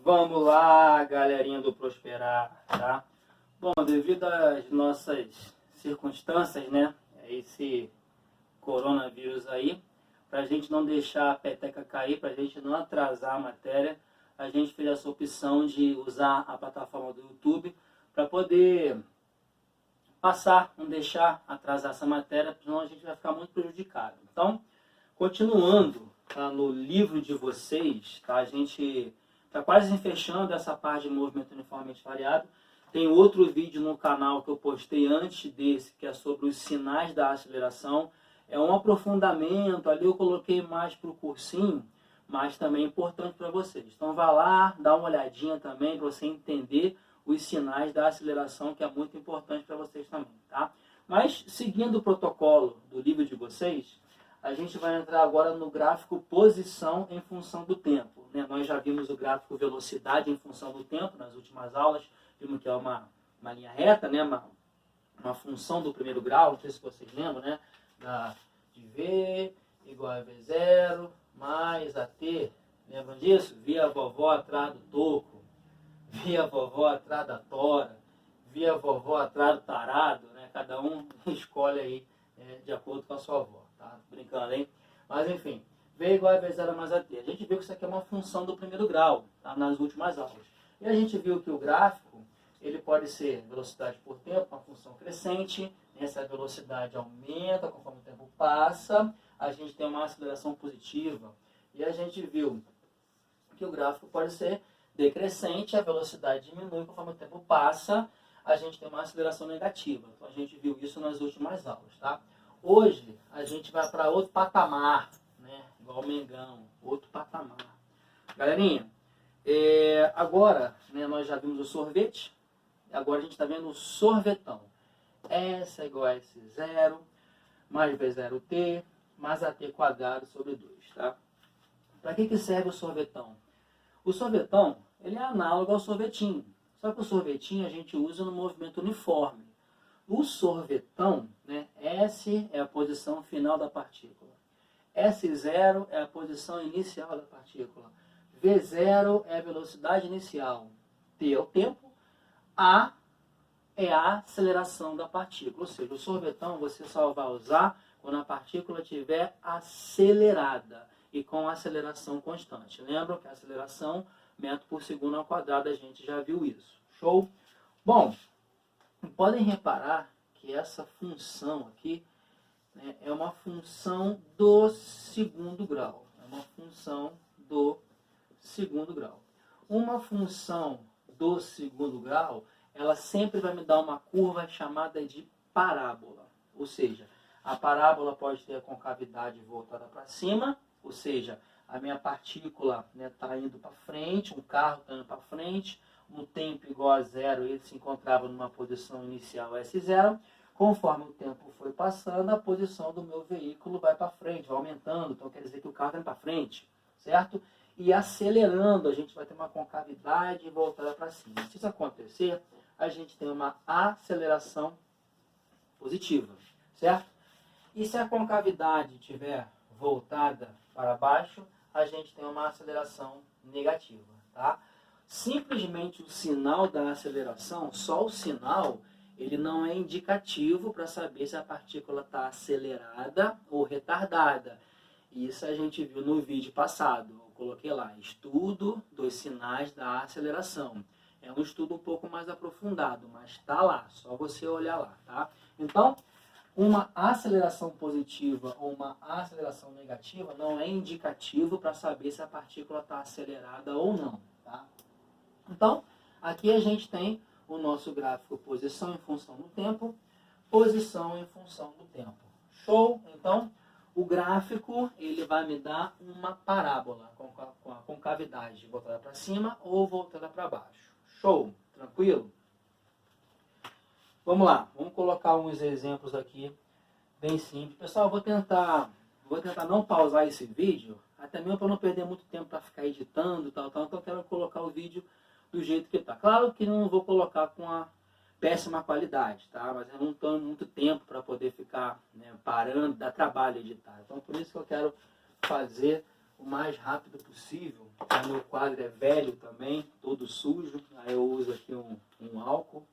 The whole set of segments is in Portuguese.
Vamos lá, galerinha do Prosperar, tá? Bom, devido às nossas circunstâncias, né? Esse coronavírus aí, para a gente não deixar a peteca cair, para a gente não atrasar a matéria, a gente fez essa opção de usar a plataforma do YouTube para poder passar, não deixar atrasar essa matéria, senão a gente vai ficar muito prejudicado. Então, continuando tá, no livro de vocês, tá? A gente está quase fechando essa parte de movimento uniformemente variado. Tem outro vídeo no canal que eu postei antes desse, que é sobre os sinais da aceleração. É um aprofundamento, ali eu coloquei mais para o cursinho, mas também é importante para vocês. Então vá lá, dá uma olhadinha também para você entender os sinais da aceleração, que é muito importante para vocês também, tá? Mas seguindo o protocolo do livro de vocês, a gente vai entrar agora no gráfico posição em função do tempo, né? Nós já vimos o gráfico velocidade em função do tempo nas últimas aulas, vimos que é uma linha reta, né? Uma função do primeiro grau, não sei se vocês lembram, né? De V igual a V0 mais AT, lembram disso? Via a vovó atrás do toco, via a vovó atrás da tora, via a vovó atrás do tarado, né? Cada um escolhe aí de acordo com a sua avó, tá? Brincando, hein? Mas enfim, V igual a V0 mais AT. A gente viu que isso aqui é uma função do primeiro grau, tá? Nas últimas aulas. E a gente viu que o gráfico, ele pode ser velocidade por tempo, uma função crescente. Essa velocidade aumenta conforme o tempo passa. A gente tem uma aceleração positiva. E a gente viu que o gráfico pode ser decrescente, a velocidade diminui conforme o tempo passa. A gente tem uma aceleração negativa. Então a gente viu isso nas últimas aulas, tá? Hoje a gente vai para outro patamar, né? Igual o Mengão, outro patamar. Galerinha, agora, né, nós já vimos o sorvete. Agora a gente está vendo o sorvetão. S é igual a S0 mais V0T mais AT quadrado sobre 2, tá? Para que serve o sorvetão? O sorvetão, ele é análogo ao sorvetinho. Só que o sorvetinho a gente usa no movimento uniforme. O sorvetão, né, S é a posição final da partícula. S0 é a posição inicial da partícula. V0 é a velocidade inicial. T é o tempo. A é a aceleração da partícula. Ou seja, o sorvetão você só vai usar quando a partícula estiver acelerada e com aceleração constante. Lembram que a aceleração, metro por segundo ao quadrado, a gente já viu isso. Show? Bom, podem reparar que essa função aqui, né, é uma função do segundo grau. É uma função do segundo grau. Uma função do segundo grau, ela sempre vai me dar uma curva chamada de parábola. Ou seja, a parábola pode ter a concavidade voltada para cima, ou seja, a minha partícula está indo para frente, um carro está indo para frente, no tempo igual a zero, ele se encontrava numa posição inicial S0. Conforme o tempo foi passando, a posição do meu veículo vai para frente, vai aumentando, então quer dizer que o carro está indo para frente, certo? E acelerando, a gente vai ter uma concavidade voltada para cima. Se isso acontecer, a gente tem uma aceleração positiva, certo? E se a concavidade estiver voltada para baixo, a gente tem uma aceleração negativa, tá? Simplesmente o sinal da aceleração, só o sinal, ele não é indicativo para saber se a partícula está acelerada ou retardada. Isso a gente viu no vídeo passado. Eu coloquei lá, estudo dos sinais da aceleração. É um estudo um pouco mais aprofundado, mas está lá, só você olhar lá, tá? Então, uma aceleração positiva ou uma aceleração negativa não é indicativo para saber se a partícula está acelerada ou não, tá? Então, aqui a gente tem o nosso gráfico posição em função do tempo, posição em função do tempo. Show? Então, o gráfico ele vai me dar uma parábola com a concavidade voltada para cima ou voltada para baixo. Show? Tranquilo? Vamos lá, vamos colocar uns exemplos aqui bem simples. Pessoal, vou tentar não pausar esse vídeo, até mesmo para não perder muito tempo para ficar editando, tal, então eu quero colocar o vídeo do jeito que está. Claro que não vou colocar com a péssima qualidade, tá? Mas eu não tenho muito tempo para poder ficar parando, dá trabalho editar. Então por isso que eu quero fazer o mais rápido possível. O meu quadro é velho também, todo sujo. Aí eu uso aqui um álcool,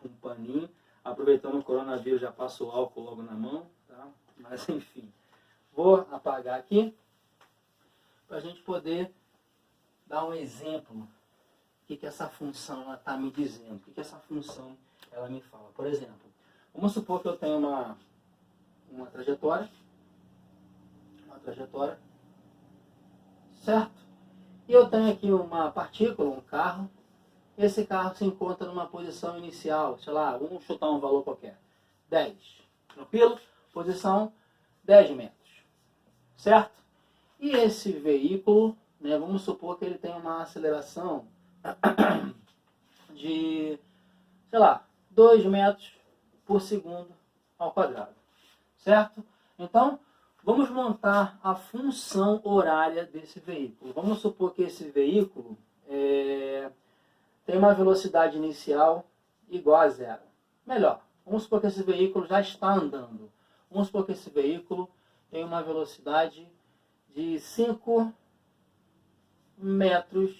um paninho. Aproveitando o coronavírus, já passo o álcool logo na mão, tá? Mas enfim, vou apagar aqui para a gente poder dar um exemplo. O que essa função está me dizendo? O que essa função ela me fala? Por exemplo, vamos supor que eu tenho uma trajetória, certo? E eu tenho aqui uma partícula, um carro. Esse carro se encontra numa posição inicial, sei lá, vamos chutar um valor qualquer, 10. Tranquilo? Posição 10 metros, certo? E esse veículo, né, vamos supor que ele tem uma aceleração de, sei lá, 2 metros por segundo ao quadrado, certo? Então, vamos montar a função horária desse veículo. Vamos supor que esse veículo tem uma velocidade inicial igual a 0. Melhor, vamos supor que esse veículo já está andando. Vamos supor que esse veículo tem uma velocidade de 5 metros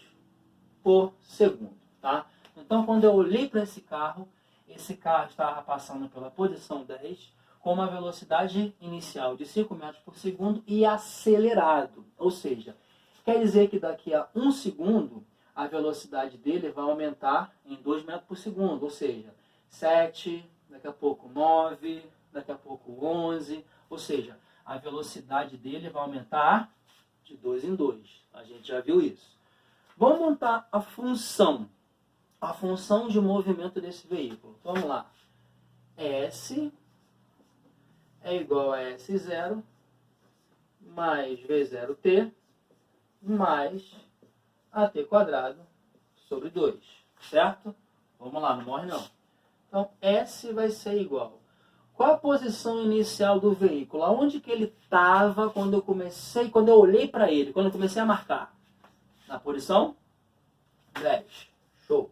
por segundo. Tá? Então, quando eu olhei para esse carro estava passando pela posição 10 com uma velocidade inicial de 5 metros por segundo e acelerado. Ou seja, quer dizer que daqui a 1 segundo a velocidade dele vai aumentar em 2 metros por segundo. Ou seja, 7, daqui a pouco 9, daqui a pouco 11. Ou seja, a velocidade dele vai aumentar de 2 em 2. A gente já viu isso. Vamos montar a função de movimento desse veículo. Vamos lá. S é igual a S0 mais V0t mais AT quadrado sobre 2. Certo? Vamos lá, não morre não. Então, S vai ser igual. Qual a posição inicial do veículo? Aonde que ele estava quando eu olhei para ele, quando eu comecei a marcar? Na posição 10. Show.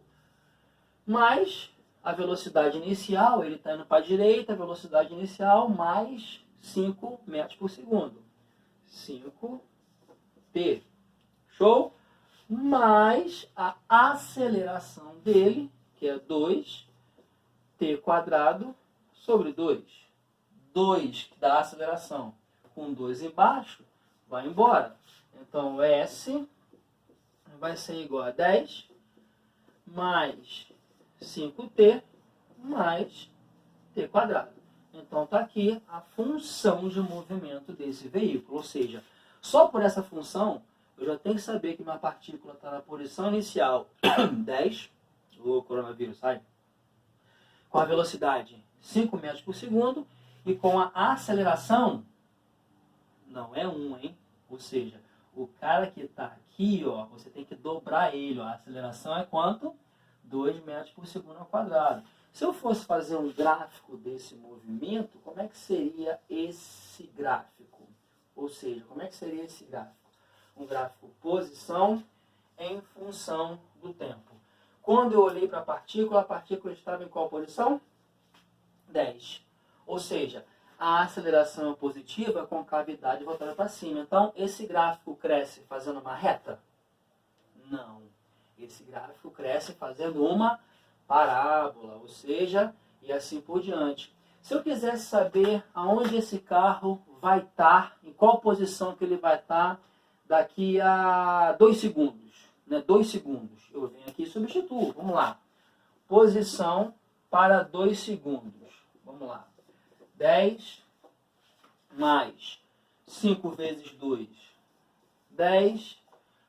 Mais a velocidade inicial, ele está indo para a direita, a velocidade inicial mais 5 metros por segundo. 5t. Show? Mais a aceleração dele, que é 2t quadrado sobre 2. 2 que dá aceleração com 2 embaixo, vai embora. Então, S vai ser igual a 10 mais 5t mais t quadrado. Então, está aqui a função de movimento desse veículo. Ou seja, só por essa função, eu já tenho que saber que minha partícula está na posição inicial 10, o coronavírus sai, com a velocidade 5 metros por segundo e com a aceleração, não é 1, hein? Ou seja, o cara que está aqui, ó, você tem que dobrar ele. Ó. A aceleração é quanto? 2 metros por segundo ao quadrado. Se eu fosse fazer um gráfico desse movimento, como é que seria esse gráfico? Ou seja, como é que seria esse gráfico? Um gráfico posição em função do tempo. Quando eu olhei para a partícula estava em qual posição? 10. Ou seja, a aceleração é positiva, a concavidade voltada para cima. Então, esse gráfico cresce fazendo uma reta? Não. Esse gráfico cresce fazendo uma parábola, ou seja, e assim por diante. Se eu quisesse saber aonde esse carro vai estar, em qual posição que ele vai estar daqui a 2 segundos, né? 2 segundos. Eu venho aqui e substituo. Vamos lá. Posição para 2 segundos. Vamos lá. 10 mais 5 vezes 2. 10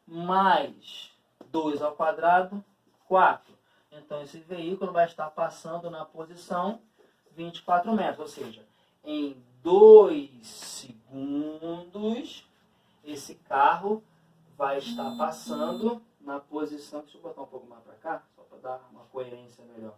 mais 2 ao quadrado, 4. Então, esse veículo vai estar passando na posição 24 metros. Ou seja, em 2 segundos, esse carro vai estar passando na posição... Deixa eu botar um pouco mais para cá, só para dar uma coerência melhor.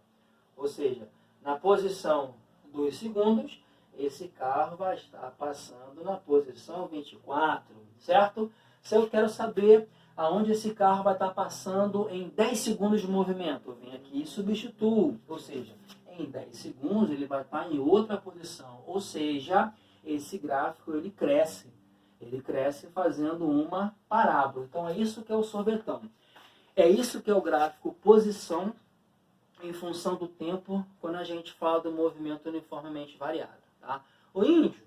Ou seja, na posição 2 segundos, esse carro vai estar passando na posição 24, certo? Se eu quero saber aonde esse carro vai estar passando em 10 segundos de movimento, eu venho aqui e substituo. Ou seja, em 10 segundos ele vai estar em outra posição. Ou seja, esse gráfico ele cresce. Ele cresce fazendo uma parábola. Então é isso que é o sorvetão. É isso que é o gráfico posição em função do tempo, quando a gente fala do movimento uniformemente variado. Tá? O índio,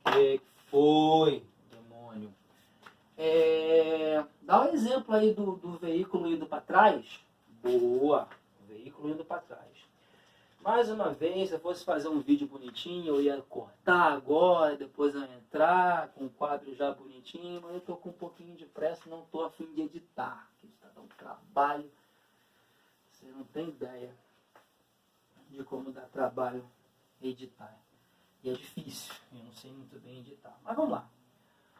que foi, demônio? Dá um exemplo aí do veículo indo para trás. Boa, o veículo indo para trás. Mais uma vez, se eu fosse fazer um vídeo bonitinho, eu ia cortar agora, depois eu ia entrar com o quadro já bonitinho, mas eu estou com um pouquinho de pressa, não estou a fim de editar, que está dando trabalho. Você não tem ideia de como dá trabalho editar. E é difícil, eu não sei muito bem editar. Mas vamos lá.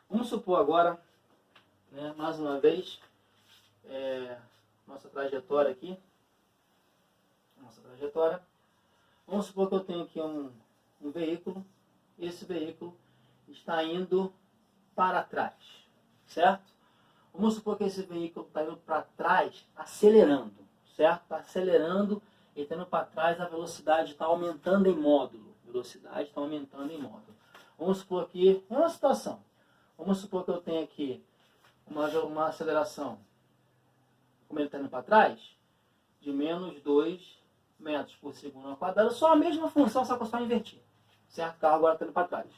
Vamos supor agora, né, mais uma vez, nossa trajetória aqui. Vamos supor que eu tenho aqui um veículo, e esse veículo está indo para trás, certo? Vamos supor que esse veículo está indo para trás, acelerando, certo? Está acelerando e está indo para trás, a velocidade está aumentando em módulo. Vamos supor que, é uma situação, vamos supor que eu tenho aqui uma aceleração, como ele está indo para trás, de menos 2 metros por segundo ao quadrado, só a mesma função, só que eu só inverti. Certo? O carro agora está indo para trás.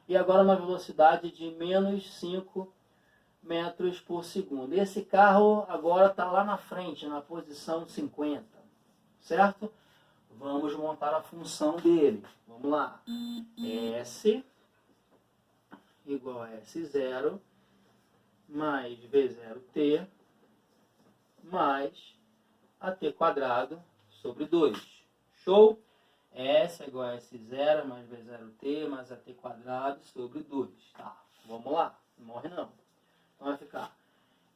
E agora uma velocidade de menos 5 metros por segundo. E esse carro agora está lá na frente, na posição 50. Certo? Vamos montar a função dele. Vamos lá. S igual a S0 mais V0t mais AT quadrado sobre 2. Show? S é igual a S0 mais V0t mais AT quadrado sobre 2. Tá, vamos lá. Não morre não. Então vai ficar.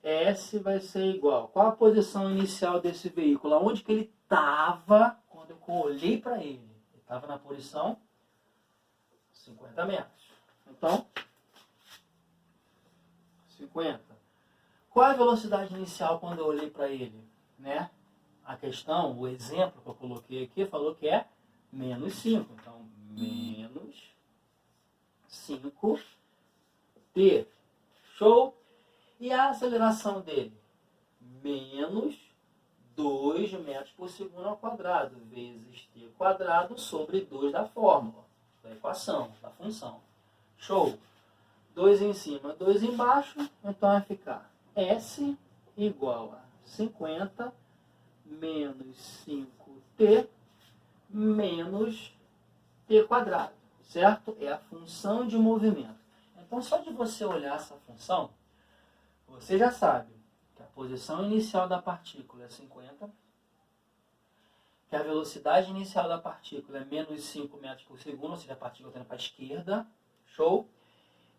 S vai ser igual. Qual a posição inicial desse veículo? Onde que ele estava quando eu olhei para ele? Ele estava na posição 50 metros. Então, 50. Qual a velocidade inicial quando eu olhei para ele? Né? A questão, o exemplo que eu coloquei aqui, falou que é menos 5. Então, menos 5t. Show? E a aceleração dele? Menos 2 metros por segundo ao quadrado, vezes t quadrado sobre 2 da fórmula, da equação, da função. Show? 2 em cima, 2 embaixo, então vai ficar S igual a 50 menos 5t menos t quadrado, certo? É a função de movimento. Então, só de você olhar essa função, você já sabe que a posição inicial da partícula é 50, que a velocidade inicial da partícula é menos 5 metros por segundo, ou seja, a partícula está indo para a esquerda, show?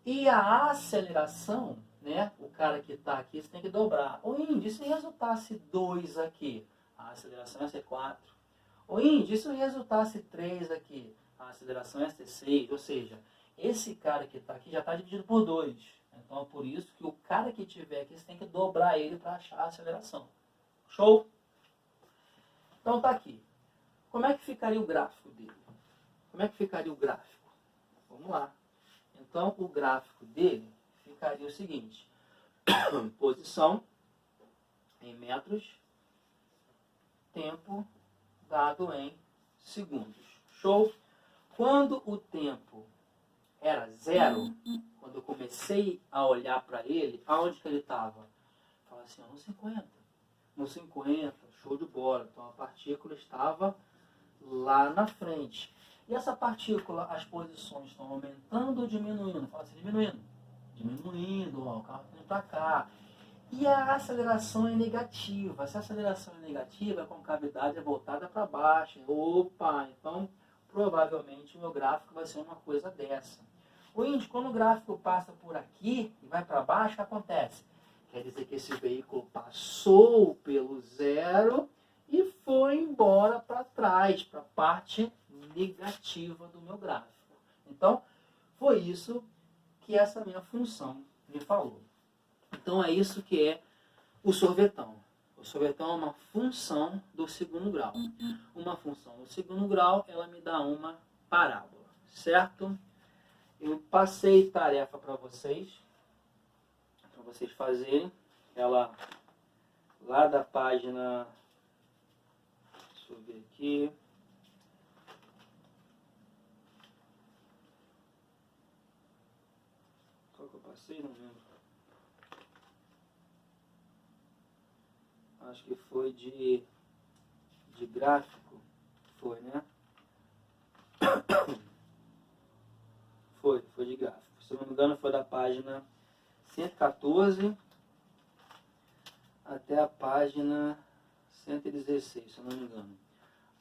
E a aceleração, né? O cara que está aqui, você tem que dobrar. O índice, se resultasse 2 aqui, a aceleração ia ser 4. O índice, se resultasse 3 aqui, a aceleração ia ser 6. Ou seja, esse cara que está aqui já está dividido por 2. Então, é por isso que o cara que tiver aqui, você tem que dobrar ele para achar a aceleração. Show? Então, tá aqui. Como é que ficaria o gráfico dele? Como é que ficaria o gráfico? Vamos lá. Então, o gráfico dele ficaria o seguinte. Posição em metros, tempo dado em segundos. Show? Quando o tempo era 0, quando eu comecei a olhar para ele, aonde que ele estava? Estava assim, no 50. No 50, show de bola. Então a partícula estava lá na frente. E essa partícula, as posições estão aumentando ou diminuindo? Fala assim, diminuindo. Diminuindo, ó, o carro está indo para cá. E a aceleração é negativa. Se a aceleração é negativa, a concavidade é voltada para baixo. Opa, então provavelmente o meu gráfico vai ser uma coisa dessa. O índice, quando o gráfico passa por aqui e vai para baixo, o que acontece? Quer dizer que esse veículo passou pelo 0 e foi embora para trás, para a parte negativa do meu gráfico. Então, foi isso que essa minha função me falou. Então, é isso que é o sorvetão. O sorvetão é uma função do segundo grau. Uma função do segundo grau, ela me dá uma parábola, certo? Eu passei tarefa para vocês fazerem. Ela lá da página, deixa eu ver aqui, qual que eu passei? Não lembro. Acho que foi de gráfico, foi, né? Foi de gráfico. Se eu não me engano, foi da página 114 até a página 116, se eu não me engano.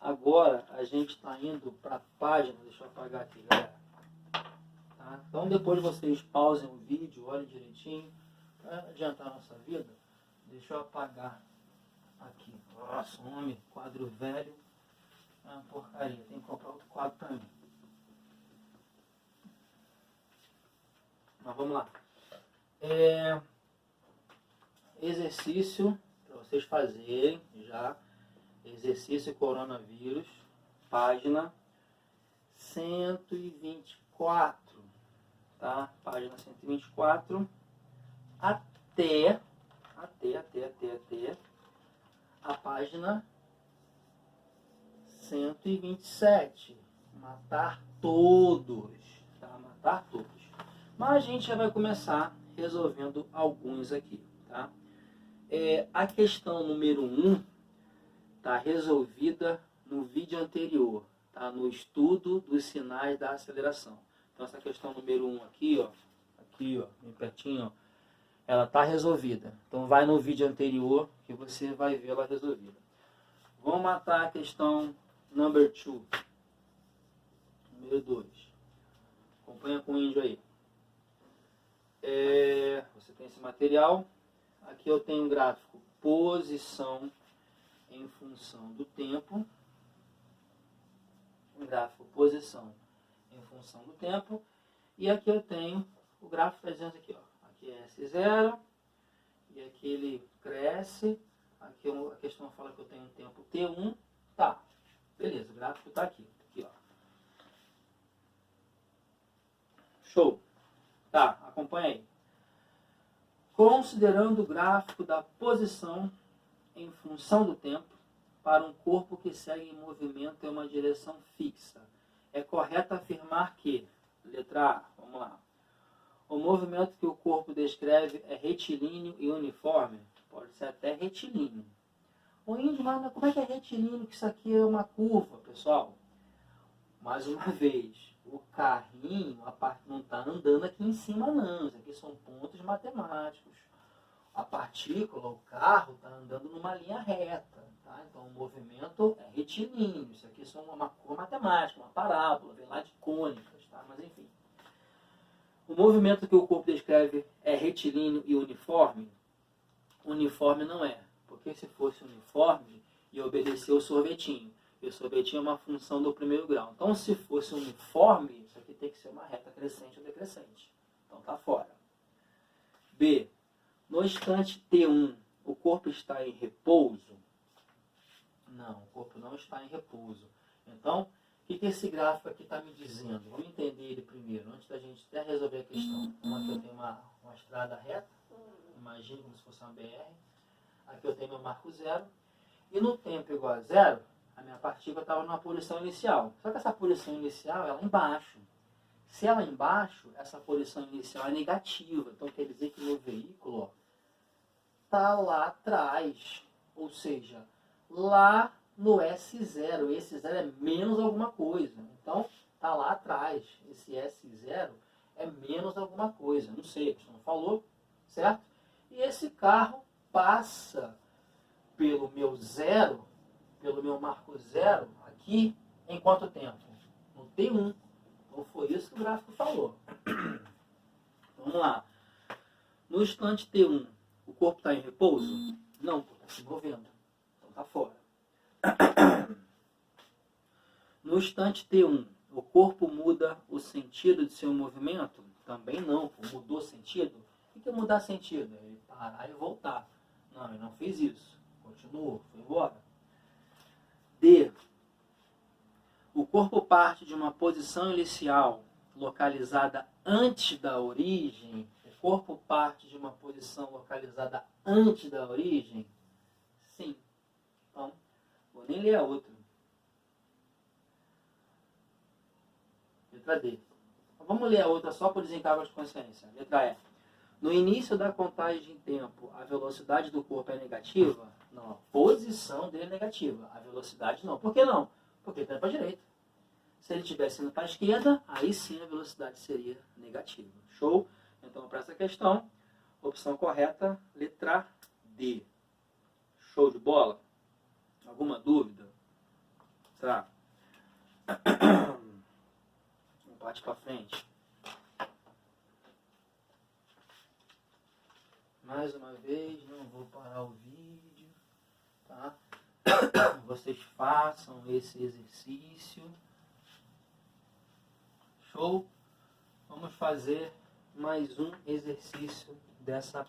Agora, a gente está indo para a página, deixa eu apagar aqui, galera. Tá? Então, depois vocês pausem o vídeo, olhem direitinho, para adiantar a nossa vida. Deixa eu apagar aqui. Nossa, homem, quadro velho é uma porcaria. Tem que comprar outro quadro para mim. Mas vamos lá. Exercício para vocês fazerem já. Exercício coronavírus, página 124, tá? Página 124 até a página 127. Matar todos, tá? Matar todos. Mas a gente já vai começar resolvendo alguns aqui, tá? A questão número 1 está resolvida no vídeo anterior, tá? No estudo dos sinais da aceleração. Então essa questão número 1 aqui, ó, bem pertinho, ó, ela está resolvida. Então vai no vídeo anterior que você vai ver ela resolvida. Vamos matar a questão number 2, número 2. Acompanha com o índio aí. Você tem esse material. Aqui eu tenho um gráfico posição em função do tempo. Um gráfico posição em função do tempo. E aqui eu tenho o gráfico está dizendo aqui, ó. Aqui é S0. E aqui ele cresce. Aqui a questão fala que eu tenho um tempo T1. Tá. Beleza, o gráfico está aqui. Aqui, ó. Show. Tá, acompanha aí. Considerando o gráfico da posição em função do tempo para um corpo que segue em movimento em uma direção fixa, é correto afirmar que, letra A, vamos lá, o movimento que o corpo descreve é retilíneo e uniforme? Pode ser até retilíneo. O índio, mas como é que é retilíneo? Que isso aqui é uma curva, pessoal. Mais uma vez, o carrinho, a parte não está andando aqui em cima, não. Isso aqui são pontos matemáticos. A partícula, o carro, está andando numa linha reta. Tá? Então, o movimento é retilíneo. Isso aqui são uma curva matemática, uma parábola, vem lá de cônicas. Tá? Mas, enfim. O movimento que o corpo descreve é retilíneo e uniforme? Uniforme não é. Porque se fosse uniforme, ia obedecer o sorvetinho. E o sorvetinho é uma função do primeiro grau. Então, se fosse uniforme, isso aqui tem que ser uma reta crescente ou decrescente. Então, está fora. B. No instante T1, o corpo está em repouso? Não, o corpo não está em repouso. Então, o que esse gráfico aqui está me dizendo? Vamos entender ele primeiro, antes da gente até resolver a questão. Aqui eu tenho uma estrada reta, imagine como se fosse uma BR. Aqui eu tenho meu marco zero. E no tempo igual a zero, a minha partícula estava numa posição inicial. Só que essa posição inicial é lá embaixo. Se ela é embaixo, essa posição inicial é negativa. Então quer dizer que o meu veículo está lá atrás. Ou seja, lá no S0. Esse zero é menos alguma coisa. Então está lá atrás. Esse S0 é menos alguma coisa. Não sei, a gente não falou, certo? E esse carro passa pelo meu zero, pelo meu marco zero, aqui, em quanto tempo? No T1. Então foi isso que o gráfico falou. Vamos lá. No instante T1, o corpo está em repouso? Não, está se movendo. Então está fora. No instante T1, o corpo muda o sentido de seu movimento? Também não. Mudou sentido? O que é mudar sentido? É ele parar e voltar. Não, ele não fez isso. Continuou, foi embora. D. O corpo parte de uma posição inicial localizada antes da origem, o corpo parte de uma posição localizada antes da origem? Sim. Então, vou nem ler a outra. Letra D. Vamos ler a outra só por desencargo de consciência. Letra E. No início da contagem de tempo, a velocidade do corpo é negativa? Não, a posição dele é negativa. A velocidade não. Por que não? Porque ele está para a direita. Se ele estivesse indo para a esquerda, aí sim a velocidade seria negativa. Show? Então, para essa questão, opção correta, letra D. Show de bola? Alguma dúvida? Tá. Vamos partir para frente. Mais uma vez, não vou parar o vídeo, tá? Vocês façam esse exercício. Show? Vamos fazer mais um exercício dessa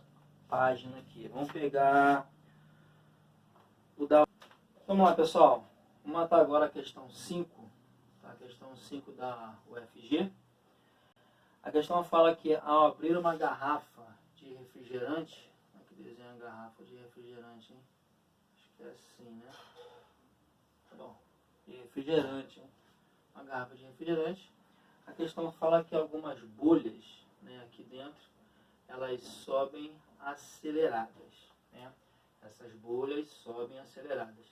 página aqui. Vamos pegar o da... Vamos lá, pessoal. Vamos matar agora a questão 5, tá? A questão 5 da UFG. A questão fala que ao abrir uma garrafa de refrigerante, aqui desenha a garrafa de refrigerante, hein? Acho que é assim, né? Tá bom. De refrigerante, hein? Uma garrafa de refrigerante. A questão fala que algumas bolhas, né, aqui dentro, elas sobem aceleradas, né? Essas bolhas sobem aceleradas.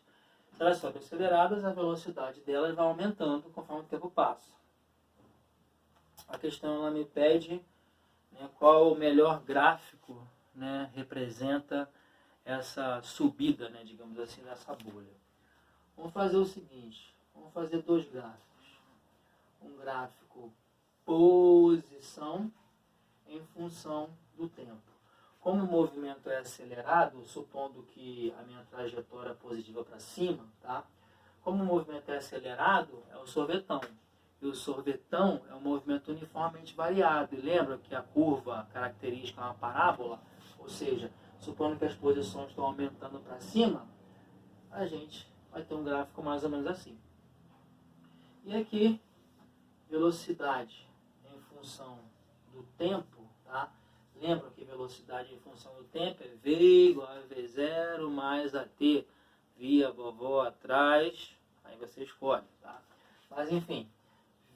Se elas sobem aceleradas, a velocidade delas vai aumentando conforme o tempo passa. A questão ela me pede, né, qual o melhor gráfico, né, representa essa subida, né, digamos assim, dessa bolha. Vamos fazer o seguinte, vamos fazer dois gráficos. Um gráfico posição em função do tempo. Como o movimento é acelerado, supondo que a minha trajetória é positiva para cima, tá? Como o movimento é acelerado, é o sorvetão. E o sorvetão é um movimento uniformemente variado. E lembra que a curva característica é uma parábola? Ou seja, supondo que as posições estão aumentando para cima, a gente vai ter um gráfico mais ou menos assim. E aqui, velocidade em função do tempo, tá? Lembra que velocidade em função do tempo é V igual a V0 mais AT. Via vovó atrás, aí você escolhe, tá? Mas enfim,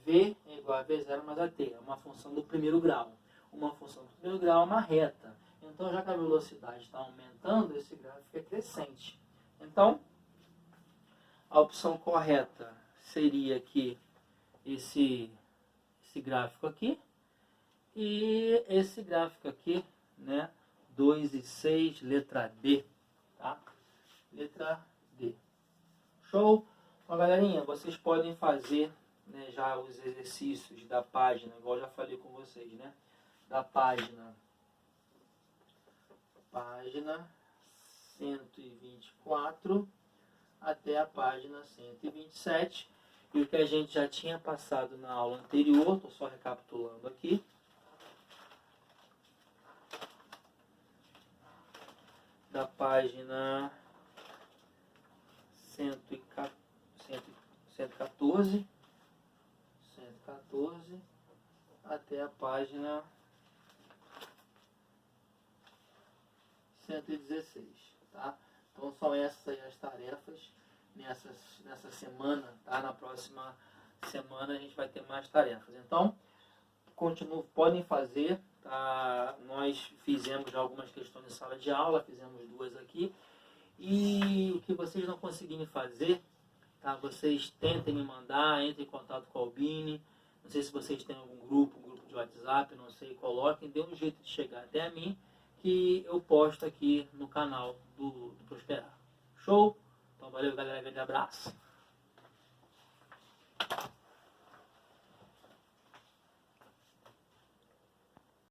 V é igual a V0 mais AT, é uma função do primeiro grau. Uma função do primeiro grau é uma reta. Então, já que a velocidade está aumentando, esse gráfico é crescente. Então, a opção correta seria aqui esse gráfico aqui e esse gráfico aqui, né? 2 e 6, letra D, tá? Letra D. Show? Então, galerinha, vocês podem fazer, né, já os exercícios da página, igual eu já falei com vocês, né? Da página 124 até a página 127. E o que a gente já tinha passado na aula anterior, estou só recapitulando aqui. Da página 114 até a página 116, tá? Então são essas aí as tarefas nessa semana, tá? Na próxima semana a gente vai ter mais tarefas. Então, podem fazer, tá? Nós fizemos já algumas questões em sala de aula, fizemos 2 aqui. E o que vocês não conseguirem fazer, tá? Vocês tentem me mandar, entrem em contato com a Albine. Não sei se vocês têm algum grupo de WhatsApp, não sei, coloquem, dê um jeito de chegar até a mim, que eu posto aqui no canal do Prosperar. Show? Então valeu, galera, grande abraço.